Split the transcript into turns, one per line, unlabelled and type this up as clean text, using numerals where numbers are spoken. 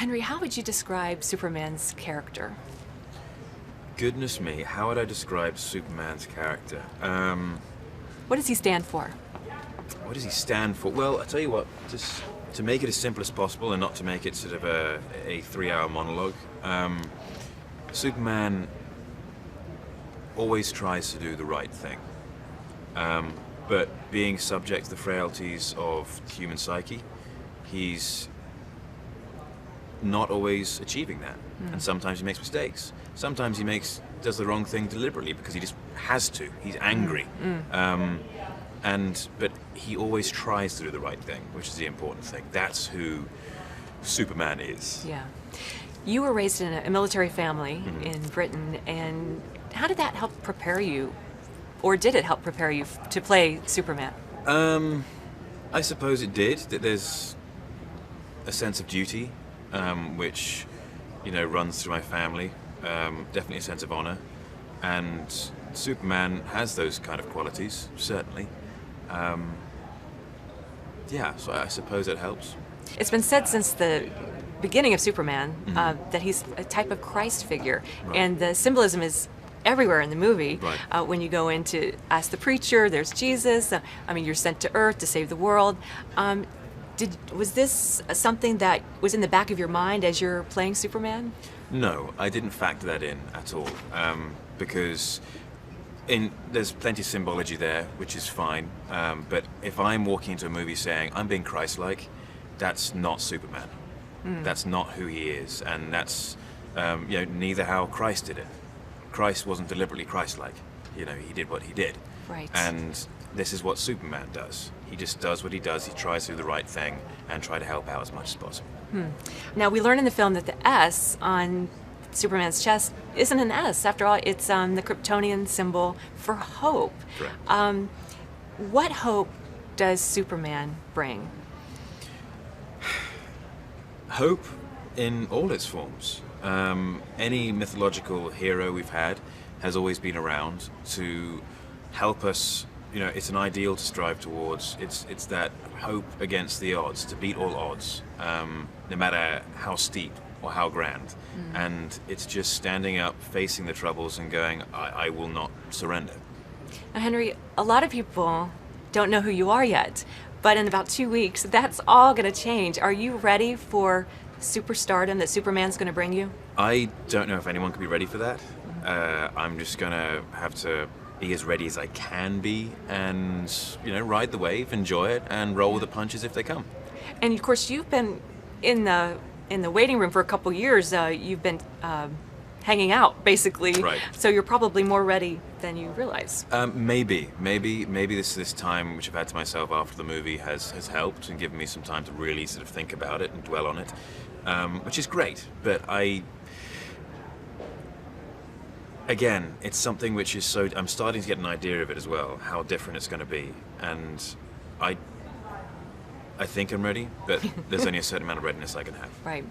Henry, how would you describe Superman's character?
Goodness me, how would I describe Superman's character?
What does he stand for?
What does he stand for? Well, I tell you what, just to make it as simple as possible and not to make it sort of a 3-hour monologue, Superman always tries to do the right thing. But being subject to the frailties of the human psyche, he's not always achieving that. And sometimes he makes mistakes. Sometimes he does the wrong thing deliberately because he just has to. He's angry. But he always tries to do the right thing, which is the important thing. That's who Superman is.
Yeah. You were raised in a military family in Britain, and how did that help prepare you, or did it help prepare you to play Superman?
I suppose it did. That there's a sense of duty, which, runs through my family. Definitely a sense of honor, and Superman has those kind of qualities, certainly. So I suppose it helps.
It's been said since the beginning of Superman that he's a type of Christ figure, and the symbolism is everywhere in the movie. When you go in to ask the preacher, there's Jesus. You're sent to Earth to save the world. Was this something that was in the back of your mind as you're playing Superman?
No, I didn't factor that in at all, because there's plenty of symbology there, which is fine, but if I'm walking into a movie saying, I'm being Christ-like, that's not Superman. That's not who he is, and that's neither how Christ did it. Christ wasn't deliberately Christ-like. He did what he did.
Right.
And this is what Superman does. He just does what he does. He tries to do the right thing and try to help out as much as possible.
Now, we learn in the film that the S on Superman's chest isn't an S. After all, it's the Kryptonian symbol for hope.
Correct.
What hope does Superman bring?
Hope in all its forms. Any mythological hero we've had has always been around to help us. It's an ideal to strive towards. It's that hope against the odds, to beat all odds, no matter how steep or how grand. And it's just standing up, facing the troubles and going, I will not surrender.
Now, Henry, a lot of people don't know who you are yet, but in about 2 weeks, that's all going to change. Are you ready for superstardom that Superman's going to bring you?
I don't know if anyone can be ready for that. I'm just going to have to be as ready as I can be and, ride the wave, enjoy it, and roll with the punches if they come.
And of course, you've been in the waiting room for a couple years. You've been hanging out, basically.
Right.
So you're probably more ready than you realize.
Maybe this time which I've had to myself after the movie has helped and given me some time to really sort of think about it and dwell on it, which is great. But again, it's something which is I'm starting to get an idea of it as well, how different it's going to be. And I think I'm ready, but there's only a certain amount of readiness I can have.
Right.